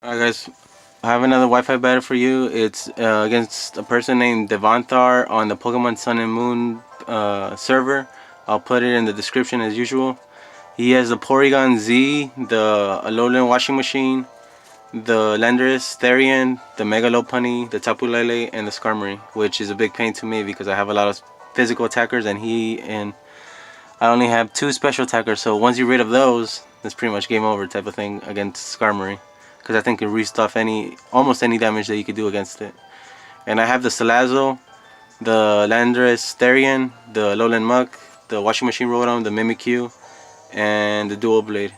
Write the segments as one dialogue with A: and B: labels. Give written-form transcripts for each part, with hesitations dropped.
A: Alright guys, I have another Wi-Fi battle for you. It's against a person named Devanthar on the Pokemon Sun and Moon server. I'll put it in the description as usual. He has the Porygon Z, the Alolan washing machine, the Landorus Therian, the Mega Lopunny, the Tapu Lele, and the Skarmory, which is a big pain to me because I have a lot of physical attackers and I only have two special attackers, so once you're rid of those, it's pretty much game over type of thing against Skarmory. Because I think it rests off almost any damage that you could do against it. And I have the Salazzle, the Landorus Therian, the Alolan Muck, the Washing Machine Rotom, the Mimikyu, and the Dual Blade.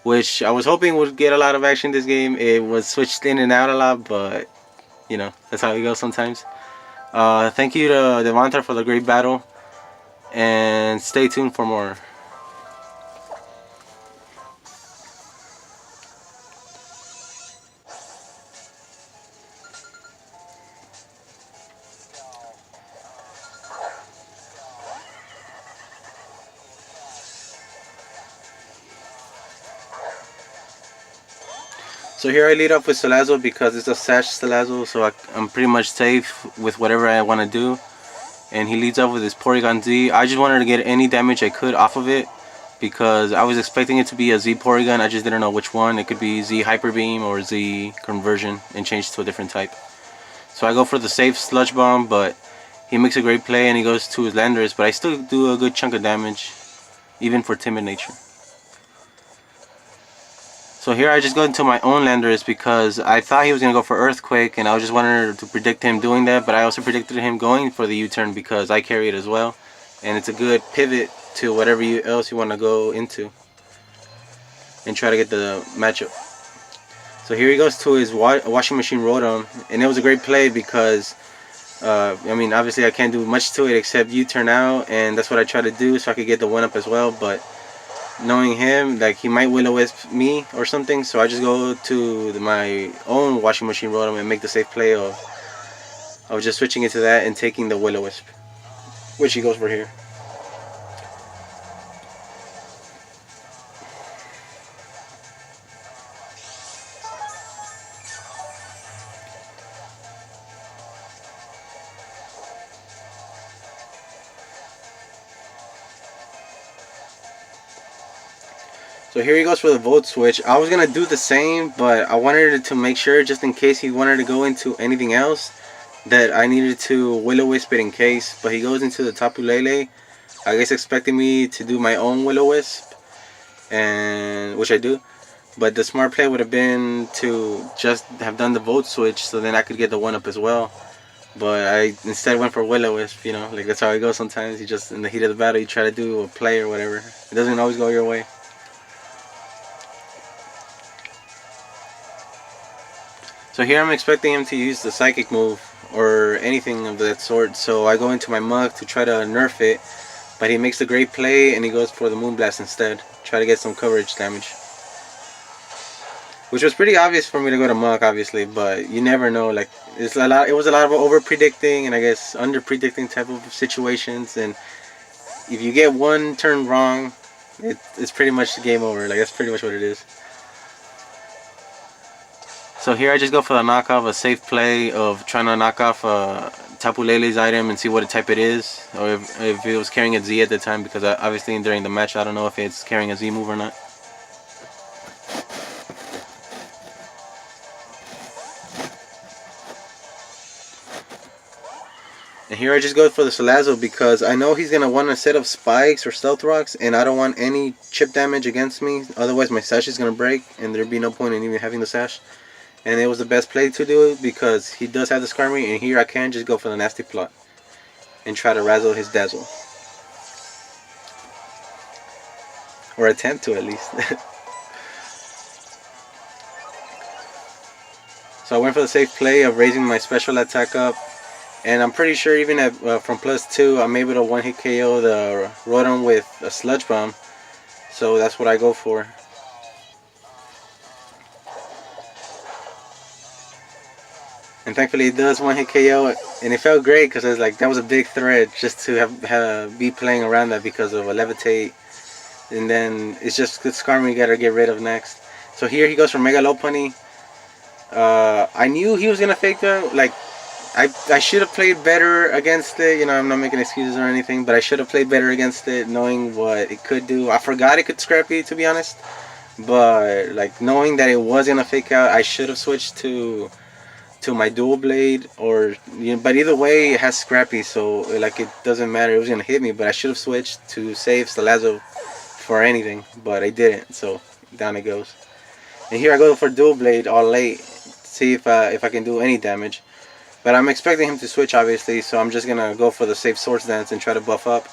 A: Which I was hoping would get a lot of action this game. It was switched in and out a lot, but you know, that's how it goes sometimes. Thank you to Devanthar for the great battle. And stay tuned for more. So here I lead off with Salazzle because it's a Sash Salazzle, so I'm pretty much safe with whatever I want to do. And he leads off with his Porygon Z. I just wanted to get any damage I could off of it because I was expecting it to be a Z Porygon. I just didn't know which one. It could be Z Hyper Beam or Z Conversion and change to a different type. So I go for the safe Sludge Bomb, but he makes a great play and he goes to his Landorus, but I still do a good chunk of damage, even for timid nature. So here I just go into my own Landorus because I thought he was going to go for Earthquake, and I just wanted to predict him doing that, but I also predicted him going for the U-turn because I carry it as well. And it's a good pivot to whatever else you want to go into and try to get the matchup. So here he goes to his Washing Machine Rotom, and it was a great play because, I mean, obviously I can't do much to it except U-turn out, and that's what I try to do so I could get the 1-up as well, but knowing him, like, he might Will-O-Wisp me or something, so I just go to my own Washing Machine Rotom and make the safe play of just switching into that and taking the Will-O-Wisp, which he goes for here. So here he goes for the Volt Switch. I was going to do the same, but I wanted to make sure, just in case he wanted to go into anything else, that I needed to Will-O-Wisp it in case. But he goes into the Tapu Lele, I guess expecting me to do my own Will-O-Wisp, and which I do. But the smart play would have been to just have done the Volt Switch so then I could get the 1-up as well. But I instead went for Will-O-Wisp, you know, like that's how it goes sometimes. You just, in the heat of the battle, you try to do a play or whatever. It doesn't always go your way. So here I'm expecting him to use the Psychic move or anything of that sort, so I go into my Mug to try to nerf it, but he makes a great play and he goes for the Moonblast instead, try to get some coverage damage. Which was pretty obvious for me to go to Mug, obviously, but you never know. Like, it was a lot of over predicting and I guess under predicting type of situations, and if you get one turn wrong, it's pretty much game over. Like, that's pretty much what it is. So here I just go for the knockoff, a safe play of trying to knock off Tapu Lele's item and see what type it is, or if it was carrying a Z at the time, because obviously during the match I don't know if it's carrying a Z move or not. And here I just go for the Salazzle because I know he's going to want a set of spikes or stealth rocks, and I don't want any chip damage against me, otherwise my sash is going to break and there'd be no point in even having the sash. And it was the best play to do it because he does have the Skarmory, and here I can just go for the nasty plot and try to razzle his dazzle. Or attempt to, at least. So I went for the safe play of raising my special attack up, and I'm pretty sure even at from +2 I'm able to one-hit KO the Rotom with a Sludge Bomb, so that's what I go for. And thankfully it does one-hit KO, and it felt great because I was like, that was a big threat just to be playing around that because of a Levitate. And then it's just good Skarmory you gotta get rid of next. So here he goes for Mega Lopunny. I knew he was gonna fake them. Like I should have played better against it. You know, I'm not making excuses or anything, but I should have played better against it, knowing what it could do. I forgot it could Scrappy, to be honest. But like knowing that it was gonna fake out, I should have switched to my dual blade, or but either way it has Scrappy, so like it doesn't matter. It was gonna hit me, but I should have switched to save Salazzle for anything, but I didn't. So down it goes. And here I go for dual blade all late, see if I can do any damage. But I'm expecting him to switch, obviously, so I'm just gonna go for the safe Swords Dance and try to buff up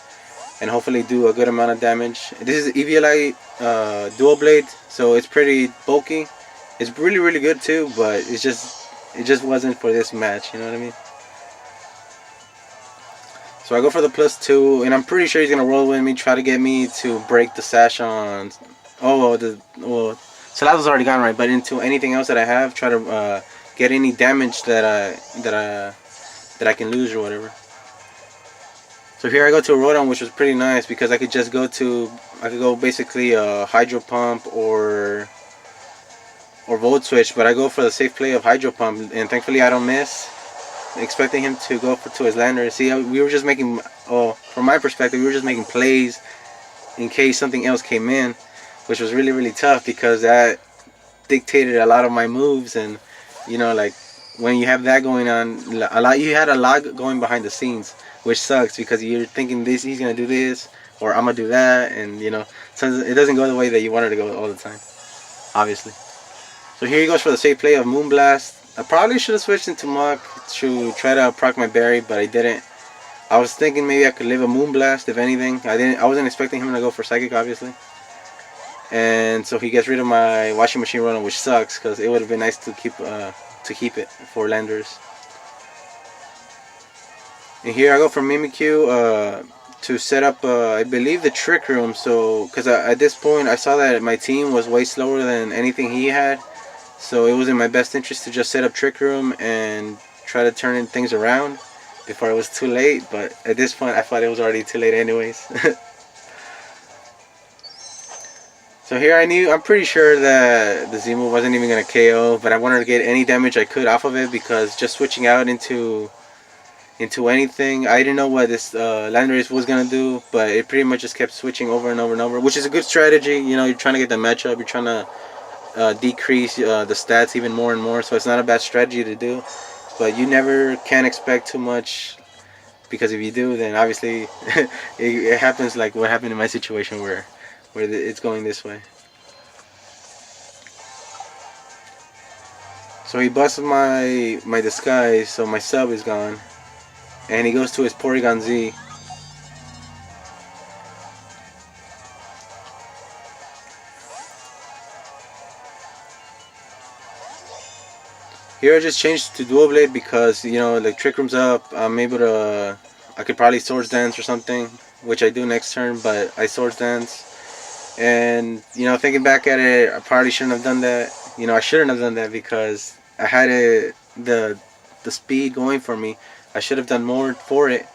A: and hopefully do a good amount of damage. This is Eviolite dual blade, so it's pretty bulky. It's really good too, but it just wasn't for this match. You know what I mean? So I go for the +2, and I'm pretty sure he's gonna roll with me, try to get me to break the sash on. Well, Salazzle's already gone, right? But into anything else that I have, try to get any damage that I can lose or whatever. So here I go to a Rotom, which was pretty nice because I could just go basically a Hydro Pump or Volt Switch, but I go for the safe play of Hydro Pump, and thankfully I don't miss. Expecting him to go to his lander. See, we were just making, from my perspective, we were just making plays in case something else came in, which was really tough because that dictated a lot of my moves. And you know, like when you have that going on, you had a lot going behind the scenes, which sucks because you're thinking he's gonna do this or I'm gonna do that, and you know, so it doesn't go the way that you wanted to go all the time, obviously. So here he goes for the safe play of Moonblast. I probably should have switched into Mach to try to proc my berry, but I didn't. I was thinking maybe I could live a Moonblast, if anything. I wasn't expecting him to go for Psychic, obviously. And so he gets rid of my Washing Machine Rotom, which sucks because it would have been nice to keep it for Landers. And here I go for Mimikyu to set up, I believe, the Trick Room. So, because at this point I saw that my team was way slower than anything he had. So it was in my best interest to just set up Trick Room and try to turn things around before it was too late. But at this point I thought it was already too late anyways. So here I'm pretty sure that the Z move wasn't even going to KO, but I wanted to get any damage I could off of it because just switching out into anything, I didn't know what this Landorus was going to do, but it pretty much just kept switching over and over, which is a good strategy. You know, you're trying to get the matchup, you're trying to decrease the stats even more and more, so it's not a bad strategy to do, but you never can expect too much, because if you do, then obviously it happens like what happened in my situation where it's going this way. So he busts my disguise, so my sub is gone, and he goes to his Porygon Z. Here I just changed to Dual Blade because, you know, like Trick Room's up, I'm able to, I could probably Swords Dance or something, which I do next turn, but I Swords Dance. And, you know, thinking back at it, I probably shouldn't have done that. You know, I shouldn't have done that because I had the speed going for me. I should have done more for it,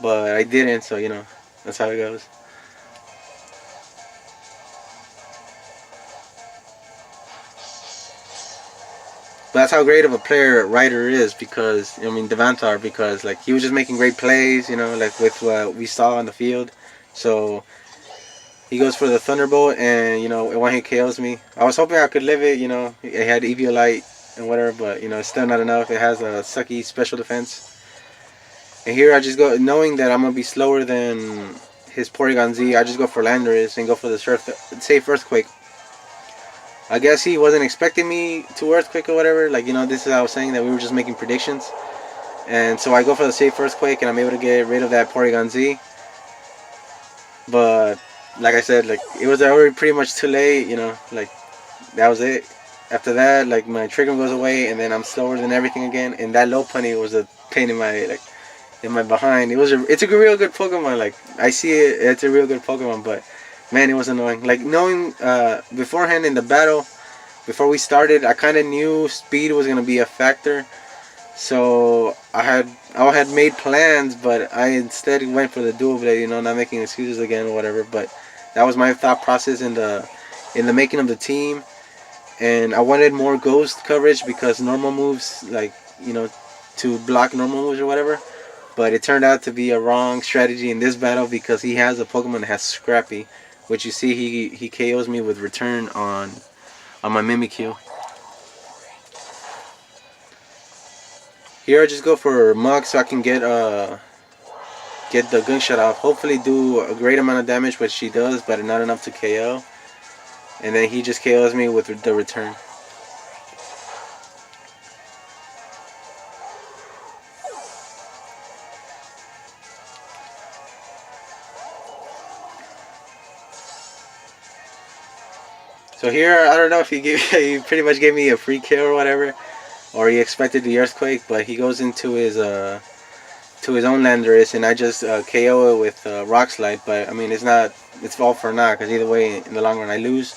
A: but I didn't, so, you know, that's how it goes. But that's how great of a player Ryder is, because, I mean, Devanthar, because, like, he was just making great plays, you know, like, with what we saw on the field. So he goes for the Thunderbolt, and, you know, one hit KOs me. I was hoping I could live it, you know. It had Eviolite and whatever, but, you know, it's still not enough. It has a sucky special defense. And here I just go, knowing that I'm going to be slower than his Porygon Z, I just go for Landorus and go for the safe Earthquake. I guess he wasn't expecting me to Earthquake or whatever. Like, you know, this is how I was saying that we were just making predictions. And so I go for the safe Earthquake, and I'm able to get rid of that Porygon Z. But, like I said, like, it was already pretty much too late, you know. Like, that was it. After that, like, my Trick Room goes away, and then I'm slower than everything again. And that Lopunny was a pain in my, like, in my behind. It's a real good Pokemon. Like, I see it, it's a real good Pokemon, but man, it was annoying. Like, knowing beforehand in the battle, before we started, I kind of knew speed was gonna be a factor. So I had made plans, but I instead went for the Dual Blade. You know, not making excuses again or whatever. But that was my thought process in the making of the team. and I wanted more ghost coverage because normal moves, like, you know, to block normal moves or whatever. But it turned out to be a wrong strategy in this battle because he has a Pokemon that has Scrappy, which you see he KOs me with Return on my Mimikyu. Here I just go for Mug so I can get the gunshot off. Hopefully do a great amount of damage, which she does, but not enough to KO. And then he just KOs me with the Return. So here, I don't know if he pretty much gave me a free kill or whatever, or he expected the Earthquake, but he goes into his own Landorus, and I just KO it with Rock Slide. But I mean, it's all for naught, because either way, in the long run, I lose.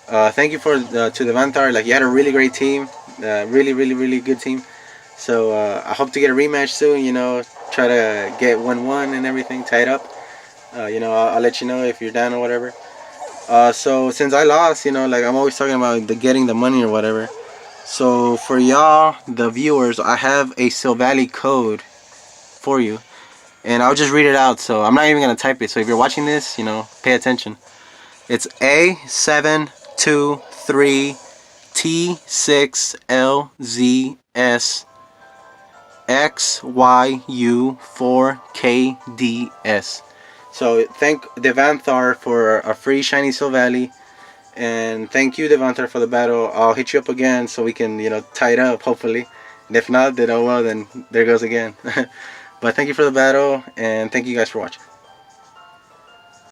A: Thank you to Devanthar. Like, you had a really great team, really good team. So I hope to get a rematch soon. You know, try to get 1-1 and everything, tie it up. You know, I'll let you know if you're down or whatever. So since I lost, you know, like, I'm always talking about getting the money or whatever. So for y'all, the viewers, I have a Silvally code for you, and I'll just read it out. So I'm not even gonna type it. So if you're watching this, you know, pay attention. It's A723TSXLZSXYU4KDS. So thank Devanthar for a free shiny Silvally, and thank you, Devanthar, for the battle. I'll hit you up again so we can, you know, tie it up, hopefully. And if not, then oh well, then there goes again. But thank you for the battle, and thank you guys for watching.